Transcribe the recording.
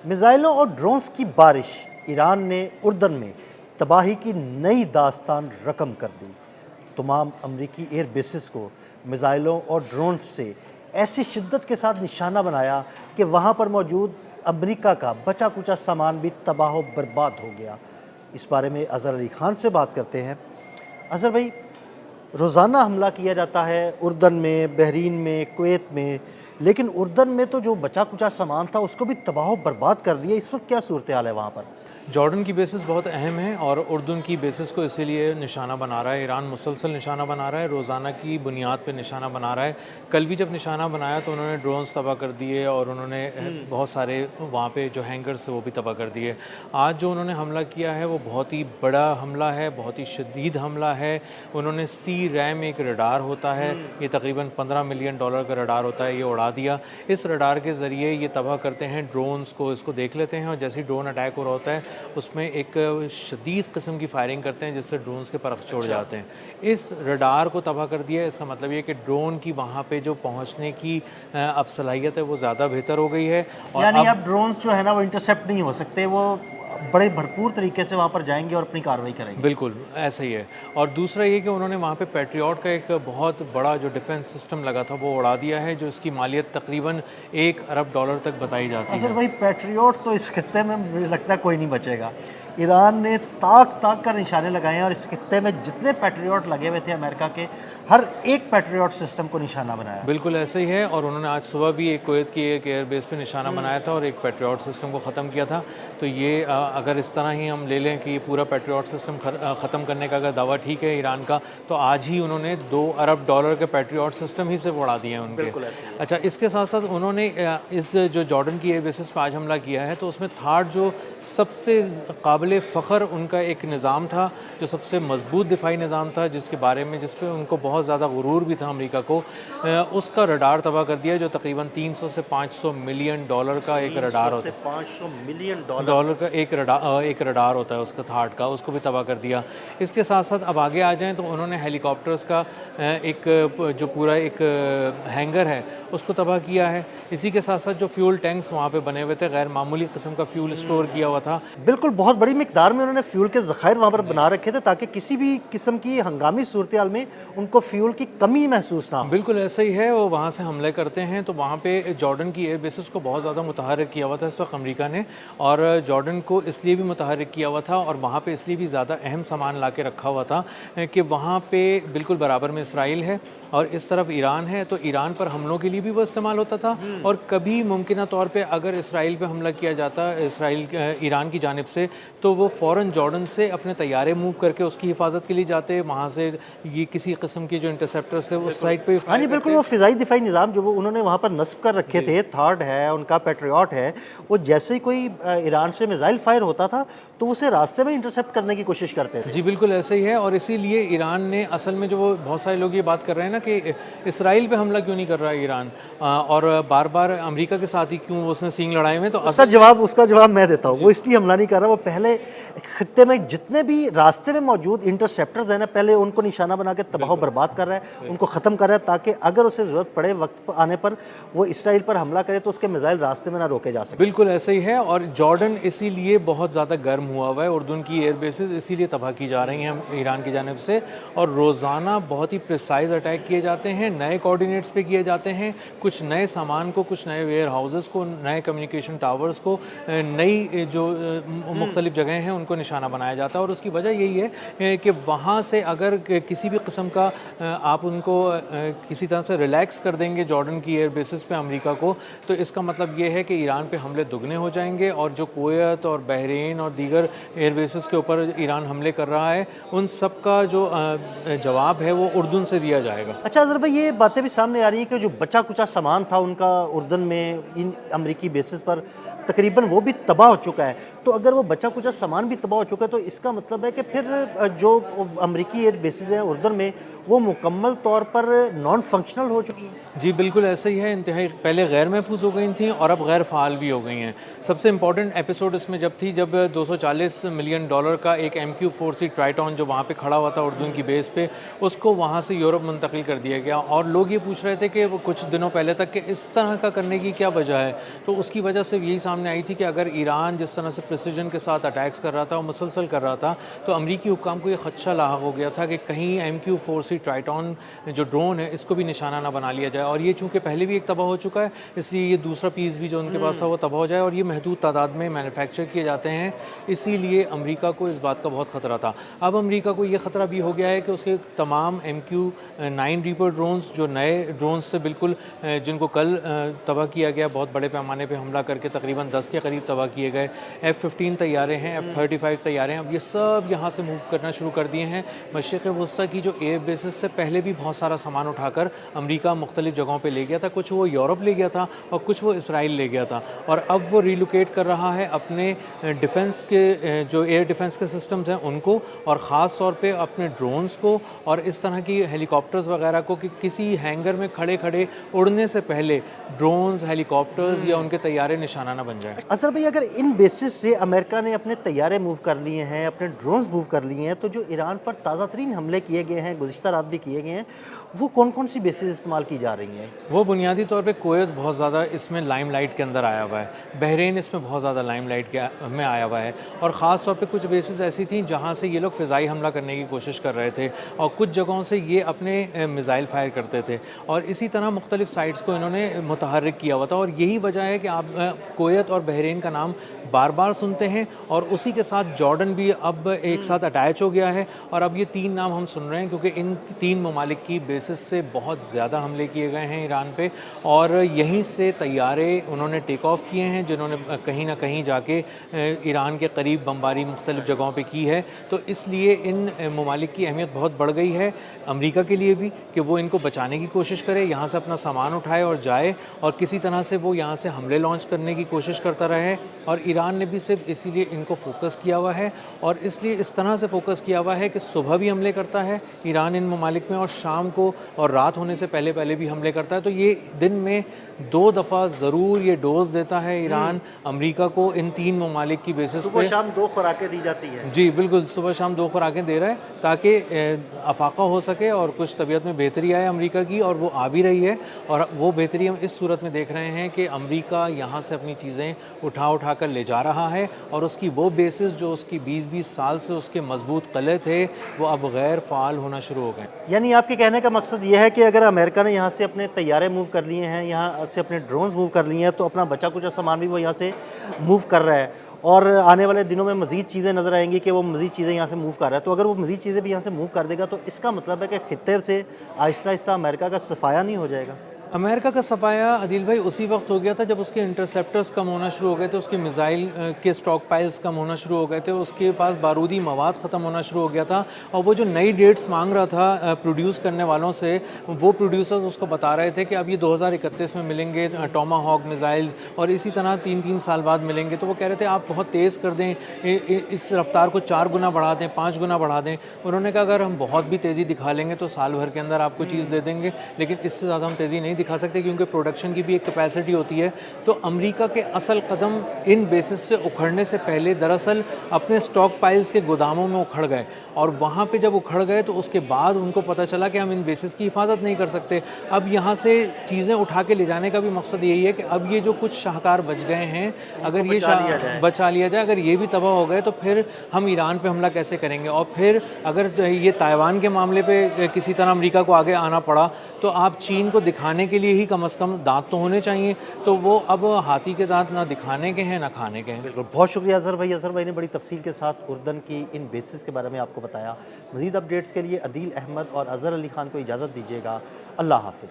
मिसाइलों और ड्रोन्स की बारिश, ईरान ने उर्दन में तबाही की नई दास्तान रकम कर दी। तमाम अमरीकी एयर बेसिस को मिसाइलों और ड्रोन से ऐसी शिद्दत के साथ निशाना बनाया कि वहाँ पर मौजूद अमरीका का बचा कुचा सामान भी तबाह व बर्बाद हो गया। इस बारे में अज़हर अली खान से बात करते हैं। अज़हर भाई, रोज़ाना हमला किया जाता है उर्दन में, बहरीन में, कुवैत में, लेकिन उर्दन में तो जो बचा कुचा सामान था उसको भी तबाह बर्बाद कर दिया। इस वक्त क्या सूरत हाल है वहाँ पर? जॉर्डन की बेसिस बहुत अहम है और उर्दन की बेसिस को इसीलिए निशाना बना रहा है। ईरान मुसलसल निशाना बना रहा है, रोज़ाना की बुनियाद पे निशाना बना रहा है। कल भी जब निशाना बनाया तो उन्होंने ड्रोन्स तबाह कर दिए और उन्होंने बहुत सारे वहाँ पे जो हैंगर्स थे वो भी तबाह कर दिए। आज जो उन्होंने हमला किया है वो बहुत ही बड़ा हमला है, बहुत ही शदीद हमला है। उन्होंने सी रैम, एक रडार होता है, ये तकरीबन $15 मिलियन का रडार होता है, ये उड़ा दिया। इस रडार के ज़रिए ये तबाह करते हैं ड्रोन्स को, इसको देख लेते हैं और जैसे ही ड्रोन अटैक हो रहा होता है उसमें एक शदीद किस्म की फायरिंग करते हैं जिससे ड्रोन्स के पर छोड़ जाते हैं। इस रडार को तबाह कर दिया। इसका मतलब ये कि ड्रोन की वहाँ पे जो पहुँचने की अब सलाहियत है वो ज़्यादा बेहतर हो गई है। और यानी अब ड्रोन्स जो है ना वो इंटरसेप्ट नहीं हो सकते, वो बड़े भरपूर तरीके से वहाँ पर जाएंगे और अपनी कार्रवाई करेंगे। बिल्कुल ऐसा ही है। और दूसरा ये कि उन्होंने वहाँ पे पैट्रियट का एक बहुत बड़ा जो डिफेंस सिस्टम लगा था वो उड़ा दिया है, जो इसकी मालियत तकरीबन $1 अरब तक बताई जाती है। असल भाई, पैट्रियट तो इस खत्ते में मुझे लगता है कोई नहीं बचेगा। ईरान ने ताक ताक कर निशाने लगाए हैं और इस खत्ते में जितने पैट्रियट लगे हुए थे अमेरिका के, हर एक पैट्रियट सिस्टम को निशाना बनाया। बिल्कुल ऐसे ही है। और उन्होंने आज सुबह भी एक कुवैत की एक एयरबेस पे निशाना बनाया था और एक पैट्रियट सिस्टम को ख़त्म किया था। तो ये अगर इस तरह ही हम ले लें कि ये पूरा पैट्रियट सिस्टम ख़त्म करने का अगर दावा ठीक है ईरान का, तो आज ही उन्होंने $2 अरब के पैट्रियट सिस्टम ही से उड़ा दिए हैं उनके। अच्छा, इसके साथ साथ उन्होंने इस जो जॉर्डन की एयरबेसिस पर आज हमला किया है तो उसमें थार्ड जो सबसे काबिल फ़ख्र उनका एक निज़ाम था, जो सबसे मजबूत दिफाई निज़ाम था, जिसके बारे में जिस पे उनको बहुत ज़्यादा गुरूर भी था अमेरिका को, उसका रडार तबाह कर दिया, जो तकरीबन 300 से 500 मिलियन डॉलर का एक रडार होता है। $500 मिलियन डॉलर का एक रडार होता है उसका, थार्ड का, उसको भी तबाह कर दिया। इसके साथ साथ अब आगे आ जाएं तो उन्होंने हेलीकॉप्टर्स का एक जो पूरा एक हैंगर है उसको तबाह किया है। इसी के साथ साथ जो फ्यूल टैंक्स वहाँ पे बने हुए थे, गैर मामूली किस्म का फ्यूल स्टोर किया हुआ था। बिल्कुल, बहुत बड़ी मिकदार में उन्होंने फ्यूल के ज़खायर वहाँ पर बना रखे थे ताकि किसी भी किस्म की हंगामी सूरत हाल में उनको फ्यूल की कमी महसूस ना हो। बिल्कुल ऐसा ही है। वो वहाँ से हमले करते हैं तो वहाँ पे जॉर्डन की एयर बेसिस को बहुत ज़्यादा मुतहर्रिक किया हुआ था इस वक्त अमेरिका ने, और जॉर्डन को इसलिए भी मुतहर्रिक किया हुआ था और वहाँ पे इसलिए भी ज़्यादा अहम सामान ला के रखा हुआ था कि वहाँ पे बिल्कुल बराबर में इसराइल है और इस तरफ ईरान है, तो ईरान पर हमलों के लिए भी वो इस्तेमाल होता था। और कभी मुमकिन तौर पे अगर इसराइल पे हमला किया जाता ईरान की जानिब से, तो वो फ़ौरन जॉर्डन से अपने तैयारे मूव करके उसकी हिफाजत के लिए जाते, वहाँ से ये किसी किस्म की जो इंटरसेप्टर्स है उस साइड पे। हाँ जी, बिल्कुल, वो फ़िज़ाई दिफाई निज़ाम जो वो उन्होंने वहाँ पर नस्ब कर रखे थे, थार्ड है, उनका पैट्रियट है, वो जैसे ही कोई ईरान से मिसाइल फायर होता था तो उसे रास्ते में इंटरसेप्ट करने की कोशिश करते थे। जी बिल्कुल ऐसे ही है। और इसीलिए ईरान ने असल में, जो वो बहुत सारे लोग ये बात कर रहे हैं ना कि इसराइल पे हमला क्यों नहीं कर रहा है ईरान, और बार बार अमेरिका के साथ ही क्यों उसने सींग लड़ाए हुए, तो उसका जवाब मैं देता हूँ। वो इसलिए हमला नहीं कर रहा, वो पहले खत्ते में जितने भी रास्ते में मौजूद इंटरसेप्टर्स हैं ना, पहले उनको निशाना बना के तबाह बर्बाद कर रहा है, उनको ख़त्म कर रहा है ताकि अगर उसे ज़रूरत पड़े वक्त आने पर वो इसराइल पर हमला करे तो उसके मिसाइल रास्ते में ना रोके जा सके। बिल्कुल ऐसे ही है। और जॉर्डन इसीलिए बहुत ज़्यादा गर्म हुआ हुआ है, उर्दन की एयर बेसेस इसीलिए तबाह की जा रही हैं ईरान की जानिब से, और रोज़ाना बहुत ही प्रिसाइज अटैक किए जाते हैं, नए कोऑर्डिनेट्स पे किए जाते हैं, कुछ नए सामान को, कुछ नए वेयर हाउसेस को, नए कम्युनिकेशन टावर्स को, नई जो मुख्तलिफ जगह हैं उनको निशाना बनाया जाता है। और उसकी वजह यही है कि वहाँ से अगर किसी भी किस्म का आप उनको किसी तरह से रिलैक्स कर देंगे जॉर्डन की एयर बेसिस पे अमेरिका को, तो इसका मतलब ये है कि ईरान पे हमले दुगने हो जाएंगे और जो कुवैत और बहरीन और दीगर एयर बेसिस के ऊपर ईरान हमले कर रहा है उन सब का जो जवाब है वो उर्दन से दिया जाएगा। अच्छा अज़हर भाई, ये बातें भी सामने आ रही हैं कि जो बचा कुचा सामान था उनका उर्दन में इन अमरीकी बेसिस पर तकरीबन वो भी तबाह हो चुका है। तो अगर वो बचा कुचा सामान भी तबाह हो चुका है तो इसका मतलब है कि फिर जो अमरीकी एयर बेसिस हैं उर्दन में वो मुकम्मल तौर पर नॉन फंक्शनल हो चुकी हैं। जी बिल्कुल ऐसा ही है। इंतहाई पहले गैर महफूज हो गई थी और अब गैर फ़ाल भी हो गई हैं। सबसे इम्पॉर्टेंट एपिसोड इसमें जब थी जब $240 मिलियन का एक MQ-4C ट्राइटॉन जो वहाँ पे खड़ा हुआ था उर्दन की बेस पे, उसको वहाँ से यूरोप मुंतकिल कर दिया गया। और लोग ये पूछ रहे थे कि वो कुछ दिनों पहले तक कि इस तरह का करने की क्या वजह है। तो उसकी वजह से यही सामने आई थी कि अगर ईरान जिस तरह से प्रिसिजन के साथ अटैक्स कर रहा था और मुसलसल कर रहा था, तो अमरीकी हुक्काम को ये खदशा लाहक हो गया था कि कहीं MQ-4C ट्राइटॉन जो ड्रोन है इसको भी निशाना ना बना लिया जाए। और ये चूँकि पहले भी एक तबाह हो चुका है, इसलिए ये दूसरा पीस भी जो उनके पास था वो तबाह हो जाए, और ये महदूद तादाद में मैन्युफैक्चर किए जाते हैं, इसीलिए अमेरिका को इस बात का बहुत ख़तरा था। अब अमेरिका को ये ख़तरा भी हो गया है कि उसके तमाम MQ-9 रीपर ड्रोन्स जो नए ड्रोन्स थे बिल्कुल, जिनको कल तबाह किया गया, बहुत बड़े पैमाने पे हमला करके तकरीबन 10 के करीब तबाह किए गए, F-15 तैयारे हैं, F-35 तैयारे हैं, अब ये सब यहाँ से मूव करना शुरू कर दिए हैं। मशरिक़ वस्ता की जो एयर बेसिस से पहले भी बहुत सारा सामान उठाकर अमेरिका मुख्तलिफ जगहों पे ले गया था, कुछ वो यूरोप ले गया था और कुछ वो इसराइल ले गया था, और अब वो रिलोकेट कर रहा है अपने डिफेंस के जो एयर डिफेंस के सिस्टम्स हैं उनको, और ख़ास तौर पे अपने ड्रोन्स को और इस तरह की हेलीकॉप्टर्स वगैरह को, कि किसी हैंगर में खड़े खड़े उड़ने से पहले ड्रोन्स, हेलीकॉप्टर्स या उनके तैयारे निशाना ना बन जाए। असर भाई, अगर इन बेसिस से अमेरिका ने अपने तैयारे मूव कर लिए हैं, अपने ड्रोन्स मूव कर लिए हैं, तो जो ईरान पर ताज़ा तरीन हमले किए गए हैं, गुज़िश्ता रात भी किए गए हैं, वो कौन कौन सी बेसिस इस्तेमाल की जा रही हैं? वो बुनियादी तौर पे कुवैत बहुत ज़्यादा इसमें लाइमलाइट के अंदर आया हुआ है, बहरीन इसमें बहुत ज़्यादा लाइमलाइट में आया हुआ है, और ख़ास तौर पे कुछ बेसिस ऐसी थी जहाँ से ये लोग फ़िज़ाई हमला करने की कोशिश कर रहे थे, और कुछ जगहों से ये अपने मिज़ाइल फायर करते थे, और इसी तरह मुख्तलिफ साइट्स को इन्होंने मुतहर्रिक किया हुआ था। और यही वजह है कि आप कुवैत और बहरीन का नाम बार बार सुनते हैं, और उसी के साथ जॉर्डन भी अब एक साथ अटैच हो गया है, और अब ये तीन नाम हम सुन रहे हैं क्योंकि इन तीन ममालिक की बेसिस से बहुत ज़्यादा हमले किए गए हैं ईरान पे, और यहीं से तैयारे उन्होंने टेक ऑफ किए हैं, जिन्होंने कहीं ना कहीं जाके ईरान के करीब बमबारी मुख्तलिफ जगहों पे की है। तो इसलिए इन ममालिक की अहमियत बहुत बढ़ गई है अमेरिका के लिए भी, कि वो इनको बचाने की कोशिश करे, यहाँ से अपना सामान उठाए और जाए, और किसी तरह से वो यहाँ से हमले लॉन्च करने की कोशिश करता रहे। और ईरान ने भी सिर्फ इसीलिए इनको फोकस किया हुआ है, और इसलिए इस तरह से फोकस किया हुआ है कि सुबह भी हमले करता है ईरान इन ममालिक में, और शाम को और रात होने से पहले पहले भी हमले करता है। तो ये दिन में 2 दफ़ा ज़रूर ये डोज देता है ईरान अमेरिका को, इन तीन ममालिक की बेसिस पे। सुबह शाम 2 खुराकें दी जाती हैं। जी बिल्कुल, सुबह शाम 2 खुराकें दे रहा है ताकि अफाका हो सके और कुछ तबीयत में बेहतरी आए अमेरिका की, और वो आ भी रही है। और वो बेहतरी हम इस सूरत में देख रहे हैं कि अमेरिका यहाँ से अपनी चीज़ें उठा कर ले जा रहा है, और उसकी वो बेसिस जो उसकी 20-20 साल से उसके मजबूत किले थे, वो अब गैर फ़ाल होना शुरू हो गए। यानी आपके कहने का मकसद ये है कि अगर अमेरिका ने यहाँ से अपने तैयारे मूव कर लिए हैं, यहाँ से अपने ड्रोन्स मूव कर लिए हैं, तो अपना बचा कुचा सामान भी वो यहाँ से मूव कर रहा है, और आने वाले दिनों में मज़ीद चीज़ें नज़र आएंगी कि वो मज़ीद चीज़ें यहाँ से मूव कर रहा है। तो अगर वो मज़ीद चीज़ें भी यहाँ से मूव कर देगा, तो इसका मतलब है कि खित्ते से आहिस्ता आहिस्ता अमेरिका का सफाया नहीं हो जाएगा? अमेरिका का सफाया अदिल भाई उसी वक्त हो गया था जब उसके इंटरसेप्टर्स कम होना शुरू हो गए थे, उसके मिसाइल के स्टॉक पाइल्स कम होना शुरू हो गए थे, उसके पास बारूदी मवाद ख़त्म होना शुरू हो गया था, और वो जो नई डेट्स मांग रहा था प्रोड्यूस करने वालों से, वो प्रोड्यूसर्स उसको बता रहे थे कि अब ये 2031 में मिलेंगे टोमाहॉक मिसाइल्स, और इसी तरह 3-3 साल बाद मिलेंगे। तो वो कह रहे थे आप बहुत तेज़ कर दें, इस रफ्तार को 4 गुना बढ़ा दें, 5 गुना बढ़ा दें। उन्होंने कहा अगर हम बहुत भी तेज़ी दिखा लेंगे तो साल भर के अंदर आपको चीज़ दे देंगे, लेकिन इससे ज़्यादा हम तेज़ी नहीं दिखा सकते क्योंकि प्रोडक्शन की भी एक कैपेसिटी होती है। तो अमेरिका के असल कदम इन बेसिस से उखड़ने से पहले दरअसल अपने स्टॉक पाइल्स के गोदामों में उखड़ गए, और वहाँ पे जब उखड़ गए तो उसके बाद उनको पता चला कि हम इन बेसिस की हिफाजत नहीं कर सकते। अब यहाँ से चीज़ें उठा के ले जाने का भी मकसद यही है कि अब ये जो कुछ शाहकार बच गए हैं, अगर ये बचा लिया जाए, अगर ये भी तबाह हो गए तो फिर हम ईरान पे हमला कैसे करेंगे। और फिर अगर ये ताइवान के मामले पे किसी तरह अमेरिका को आगे आना पड़ा, तो आप चीन को दिखाने के लिए ही कम से कम दांत तो होने चाहिए, तो वो अब हाथी के दांत ना दिखाने के हैं ना खाने के हैं। बिल्कुल, बहुत शुक्रिया अजहर भाई। अजहर भाई ने बड़ी तफसील के साथ उर्दन की इन बेसिस के बारे में आपको बताया। मज़ीद अपडेट्स के लिए अदील अहमद और अजहर अली खान को इजाज़त दीजिएगा। अल्लाह हाफ़िज़।